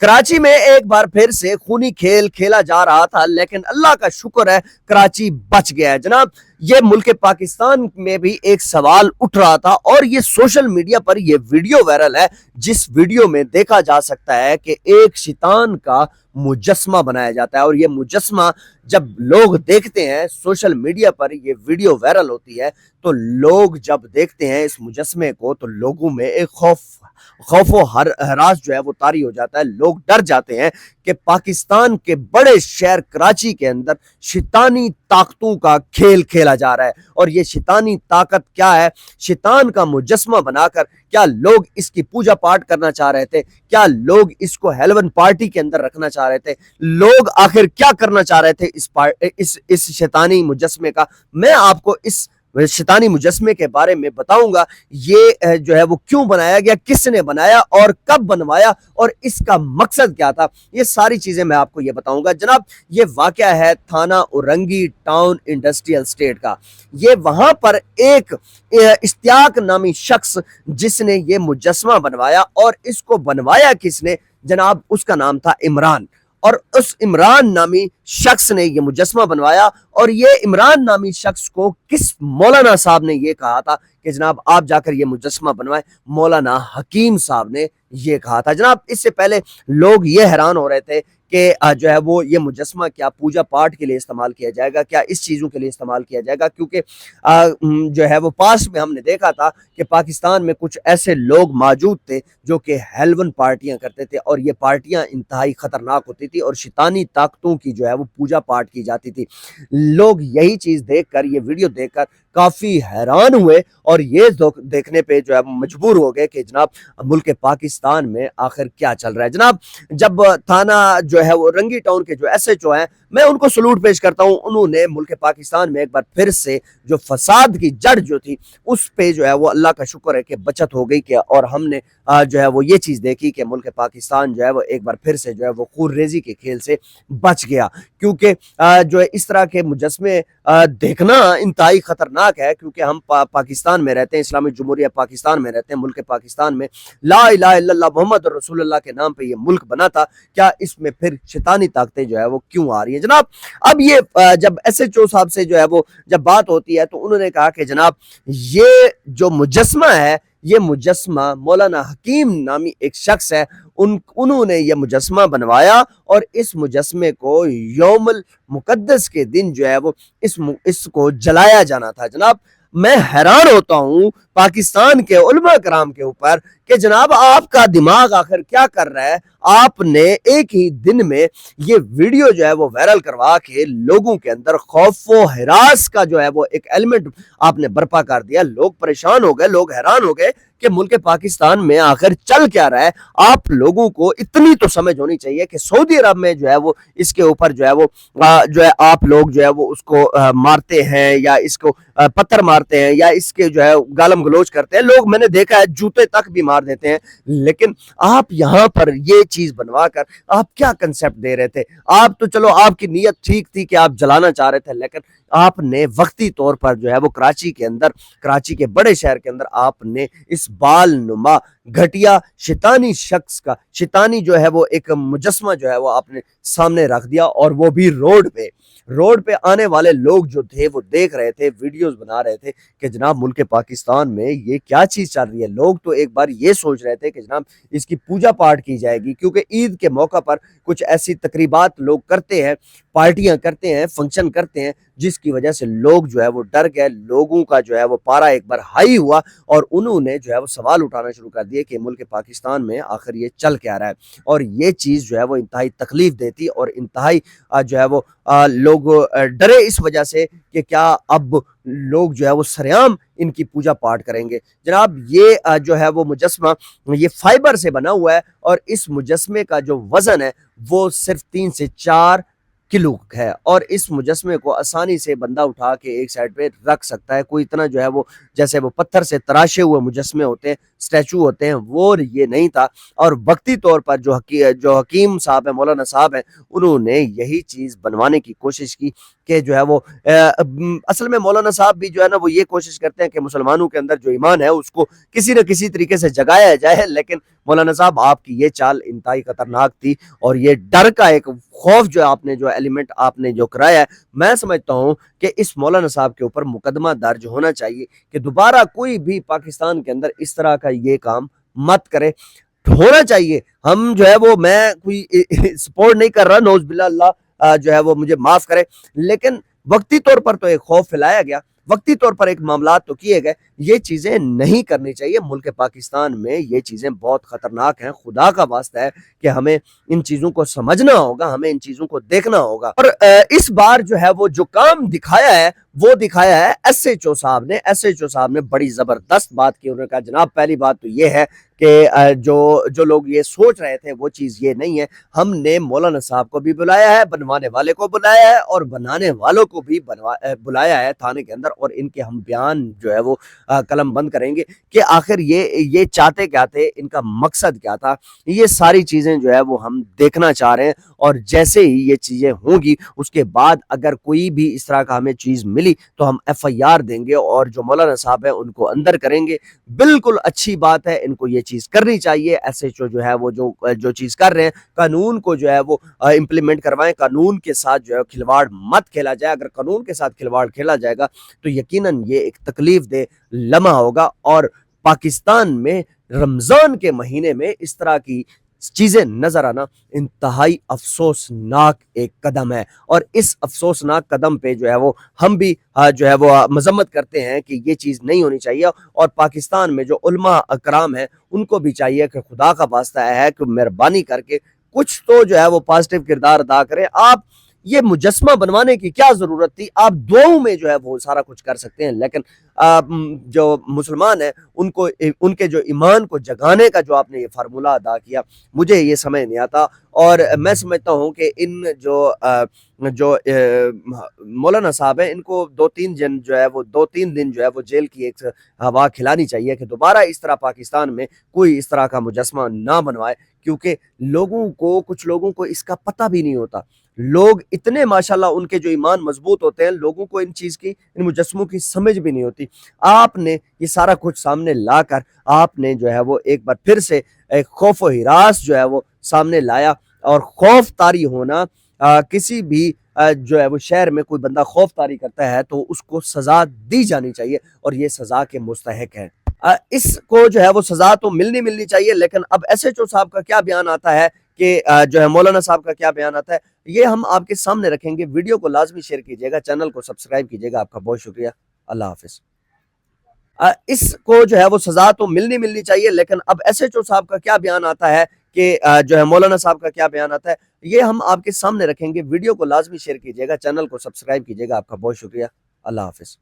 कराची में एक बार फिर से खूनी खेल खेला जा रहा था, लेकिन अल्लाह का शुक्र है कराची बच गया है। जनाब, ये मुल्क पाकिस्तान में भी एक सवाल उठ रहा था और ये सोशल मीडिया पर ये वीडियो वायरल है, जिस वीडियो में देखा जा सकता है कि एक शैतान का मुजस्मा बनाया जाता है। और ये मुजस्मा जब लोग देखते हैं, सोशल मीडिया पर ये वीडियो वायरल होती है, तो लोग जब देखते हैं इस मुजस्मे को तो लोगों में एक खौफो हरास जो है वो तारी हो जाता है। लोग डर जाते हैं कि पाकिस्तान के बड़े शहर कराची के अंदर शैतानी ताकतों का खेल खेला जा रहा है। और ये शैतानी ताकत क्या है? शैतान का मुजस्मा बनाकर क्या लोग इसकी पूजा पाठ करना चाह रहे थे? क्या लोग इसको हेलवन पार्टी के अंदर रखना चाह रहे थे? लोग आखिर क्या करना चाह रहे थे इस शैतानी मुजस्मे का? मैं आपको इस शैतानी मुजस्मे के बारे में बताऊंगा। ये जो है वो क्यों बनाया गया, किसने बनाया और कब बनवाया और इसका मकसद क्या था, ये सारी चीजें मैं आपको ये बताऊंगा। जनाब, ये वाकया है थाना औरंगी टाउन इंडस्ट्रियल स्टेट का। ये वहां पर एक इश्तियाक नामी शख्स जिसने ये मुजस्मा बनवाया, और इसको बनवाया किसने? जनाब, उसका नाम था इमरान। और उस इमरान नामी शख्स ने ये मुजस्मा बनवाया। और ये इमरान नामी शख्स को किस मौलाना साहब ने ये कहा था कि जनाब आप जाकर ये मुजस्मा बनवाएं? मौलाना हकीम साहब ने ये कहा था। जनाब, इससे पहले लोग ये हैरान हो रहे थे कि जो है वो ये मुजस्मा क्या पूजा पाठ के लिए इस्तेमाल किया जाएगा, क्या इस चीज़ों के लिए इस्तेमाल किया जाएगा? क्योंकि जो है वो पास्ट में हमने देखा था कि पाकिस्तान में कुछ ऐसे लोग मौजूद थे जो कि हेलवन पार्टियां करते थे, और ये पार्टियां इंतहाई खतरनाक होती थी और शैतानी ताकतों की जो है वो पूजा पाठ की जाती थी। लोग यही चीज़ देखकर, ये वीडियो देखकर काफ़ी हैरान हुए और ये देखने पे जो है मजबूर हो गए कि जनाब मुल्क पाकिस्तान में आखिर क्या चल रहा है। जनाब, जब थाना जो है वो रंगी टाउन के जो एसएचओ हैं, मैं उनको सलूट पेश करता हूं। उन्होंने मुल्क पाकिस्तान में एक बार फिर से जो फसाद की जड़ जो थी उस पे जो है वो अल्लाह का शुक्र है कि बचत हो गई कि, और हमने जो है वो ये चीज़ देखी कि मुल्क पाकिस्तान जो है वो एक बार फिर से जो है वो खून रेजी के खेल से बच गया। क्योंकि जो है इस तरह के मुजस्मे देखना इंतहाई खतरनाक है, क्योंकि हम पाकिस्तान में रहते हैं, इस्लामिक जमहूरिया पाकिस्तान में रहते हैं। मुल्क पाकिस्तान में ला इलाहा इल्लल्लाह मोहम्मद रसूलुल्लाह के नाम पे ये मुल्क बना था। क्या इसमें फिर शैतानी ताकतें जो है वो क्यों आ रही है? जनाब, अब ये जब एसएचओ साहब से जो है वो जब बात होती है तो उन्होंने कहा कि जनाब ये जो मुजस्मा है, ये मुजस्मा मौलाना हकीम नामी एक शख्स है, उन्होंने ये मुजस्मा बनवाया और इस मुजस्मे को यौमुल मुकद्दस के दिन जो है वो इसको जलाया जाना था। जनाब, मैं हैरान होता हूँ पाकिस्तान के उलमा कराम के ऊपर कि जनाब आपका दिमाग आखिर क्या कर रहा है? आपने एक ही दिन में ये वीडियो जो है वो वायरल करवा के लोगों के अंदर खौफ व हिरास का जो है वो एक एलिमेंट आपने बर्पा कर दिया। लोग परेशान हो गए, लोग हैरान हो गए कि मुल्क पाकिस्तान में आखिर चल क्या रहा है। आप लोगों को इतनी तो समझ होनी चाहिए कि सऊदी अरब में जो है वो इसके ऊपर जो है वो जो है आप लोग जो है वो उसको मारते हैं या इसको पत्थर मारते हैं या इसके जो है गालम गलोच करते हैं। लोग, मैंने देखा है, जूते तक भी मार देते हैं। लेकिन आप यहाँ पर ये चीज बनवा कर आप क्या कंसेप्ट दे रहे थे? आप तो चलो आपकी नीयत ठीक थी कि आप जलाना चाह रहे थे, लेकिन आपने वक्ती तौर पर जो है वो कराची के अंदर, कराची के बड़े शहर के अंदर आपने इस बाल नुमा घटिया शैतानी शख्स का, शैतानी जो है वो एक मुजस्मा जो है वो आपने सामने रख दिया, और वो भी रोड पे आने वाले लोग जो थे वो देख रहे थे, वीडियोस बना रहे थे कि जनाब मुल्क पाकिस्तान में ये क्या चीज चल रही है। लोग तो एक बार ये सोच रहे थे कि जनाब इसकी पूजा पाठ की जाएगी, क्योंकि ईद के मौका पर कुछ ऐसी तकरीबात लोग करते हैं, पार्टियां करते हैं, फंक्शन करते हैं, जिसकी वजह से लोग जो है वो डर गए। लोगों का जो है वो पारा एक बार हाई हुआ और उन्होंने जो है वो सवाल उठाना शुरू कर दिए कि मुल्क पाकिस्तान में आखिर ये चल क्या रहा है। और ये चीज़ जो है वो इंतहाई तकलीफ देती और इंतहाई जो है वो लोग डरे इस वजह से कि क्या अब लोग जो है वो सरेआम इनकी पूजा पाठ करेंगे। जनाब, ये जो है वो मुजस्मा ये फाइबर से बना हुआ है और इस मुजस्मे का जो वजन है वो सिर्फ 3 से 4 کی لک ہے اور اس مجسمے کو آسانی سے بندہ اٹھا کے ایک سائڈ پہ رکھ سکتا ہے. کوئی اتنا جو ہے وہ جیسے وہ پتھر سے تراشے ہوئے مجسمے ہوتے ہیں, اسٹیچو ہوتے ہیں, وہ یہ نہیں تھا. اور وقتی طور پر جو حکیم صاحب ہیں, مولانا صاحب ہیں, انہوں نے یہی چیز بنوانے کی کوشش کی کہ جو ہے وہ اصل میں مولانا صاحب بھی جو ہے نا وہ یہ کوشش کرتے ہیں کہ مسلمانوں کے اندر جو ایمان ہے اس کو کسی نہ کسی طریقے سے جگایا جائے. لیکن مولانا صاحب آپ کی یہ چال انتہائی خطرناک تھی اور یہ ڈر کا ایک خوف جو آپ نے جو ایلیمنٹ آپ نے جو کرایا ہے, میں سمجھتا ہوں کہ اس مولانا صاحب کے اوپر مقدمہ درج ہونا چاہیے کہ دوبارہ کوئی بھی پاکستان کے اندر اس طرح کا یہ کام مت کرے. ہونا چاہیے ہم جو ہے وہ, میں کوئی سپورٹ نہیں کر رہا, نوز باللہ, اللہ جو ہے وہ مجھے معاف کرے, لیکن وقتی طور پر تو ایک خوف پھیلایا گیا, وقتی طور پر ایک معاملات تو کیے گئے. یہ چیزیں نہیں کرنی چاہیے. ملک پاکستان میں یہ چیزیں بہت خطرناک ہیں. خدا کا واسطہ ہے کہ ہمیں ان چیزوں کو سمجھنا ہوگا, ہمیں ان چیزوں کو دیکھنا ہوگا. اور اس بار جو ہے وہ جو کام دکھایا ہے وہ دکھایا ہے ایس ایچ او صاحب نے. ایس ایچ او صاحب نے بڑی زبردست بات کی. انہوں نے کہا جناب پہلی بات تو یہ ہے کہ جو لوگ یہ سوچ رہے تھے وہ چیز یہ نہیں ہے. ہم نے مولانا صاحب کو بھی بلایا ہے, بنوانے والے کو بلایا ہے اور بنانے والوں کو بھی بلایا ہے تھانے کے اندر, اور ان کے ہم بیان جو ہے وہ قلم بند کریں گے کہ آخر یہ چاہتے کیا تھے, ان کا مقصد کیا تھا. یہ ساری چیزیں جو ہے وہ ہم دیکھنا چاہ رہے ہیں, اور جیسے ہی یہ چیزیں ہوں گی اس کے بعد اگر کوئی بھی اس طرح کا ہمیں چیز ملی تو ہم ایف آئی آر دیں گے اور جو مولانا صاحب ہیں ان کو اندر کریں گے. بالکل اچھی بات ہے, ان کو یہ چیز کرنی چاہیے. ایس ایچ او جو ہے وہ جو چیز کر رہے ہیں, قانون کو جو ہے وہ امپلیمنٹ کروائیں. قانون کے ساتھ جو ہے کھلواڑ مت کھیلا جائے. اگر قانون کے ساتھ کھلواڑ کھیلا جائے گا تو یقیناً یہ ایک تکلیف دہ لمحہ ہوگا. اور پاکستان میں رمضان کے مہینے میں اس طرح کی چیزیں نظر آنا انتہائی افسوسناک ایک قدم ہے, اور اس افسوسناک قدم پہ جو ہے وہ ہم بھی جو ہے وہ مذمت کرتے ہیں کہ یہ چیز نہیں ہونی چاہیے. اور پاکستان میں جو علماء اکرام ہیں ان کو بھی چاہیے کہ خدا کا واسطہ ہے کہ مہربانی کر کے کچھ تو جو ہے وہ پازیٹیو کردار ادا کریں. آپ یہ مجسمہ بنوانے کی کیا ضرورت تھی؟ آپ دعاؤں میں جو ہے وہ سارا کچھ کر سکتے ہیں, لیکن جو مسلمان ہیں ان کے جو ایمان کو جگانے کا جو آپ نے یہ فارمولہ ادا کیا, مجھے یہ سمجھ نہیں آتا. اور میں سمجھتا ہوں کہ ان جو مولانا صاحب ہیں ان کو 2-3 دن جو ہے وہ جیل کی ایک ہوا کھلانی چاہیے کہ دوبارہ اس طرح پاکستان میں کوئی اس طرح کا مجسمہ نہ بنوائے, کیونکہ کچھ لوگوں کو اس کا پتہ بھی نہیں ہوتا. لوگ اتنے ماشاءاللہ ان کے جو ایمان مضبوط ہوتے ہیں, لوگوں کو ان مجسموں کی سمجھ بھی نہیں ہوتی. آپ نے یہ سارا کچھ سامنے لا کر آپ نے جو ہے وہ ایک بار پھر سے ایک خوف و ہراس جو ہے وہ سامنے لایا, اور خوف طاری ہونا کسی بھی جو ہے وہ شہر میں کوئی بندہ خوف طاری کرتا ہے تو اس کو سزا دی جانی چاہیے, اور یہ سزا کے مستحق ہے. اس کو جو ہے وہ سزا تو ملنی چاہیے. لیکن اب ایس ایچ او صاحب کا کیا بیان آتا ہے کہ جو ہے مولانا صاحب کا کیا بیان آتا ہے, یہ ہم آپ کے سامنے رکھیں گے. ویڈیو کو لازمی شیئر کیجیے گا, چینل کو سبسکرائب کیجیے گا. آپ کا بہت شکریہ. اللہ حافظ. اس کو جو ہے وہ سزا تو ملنی چاہیے. لیکن اب ایس ایچ او صاحب کا کیا بیان آتا ہے کہ جو ہے مولانا صاحب کا کیا بیان آتا ہے, یہ ہم آپ کے سامنے رکھیں گے. ویڈیو کو لازمی شیئر کیجیے گا, چینل کو سبسکرائب کیجیے گا. آپ کا بہت شکریہ. اللہ حافظ.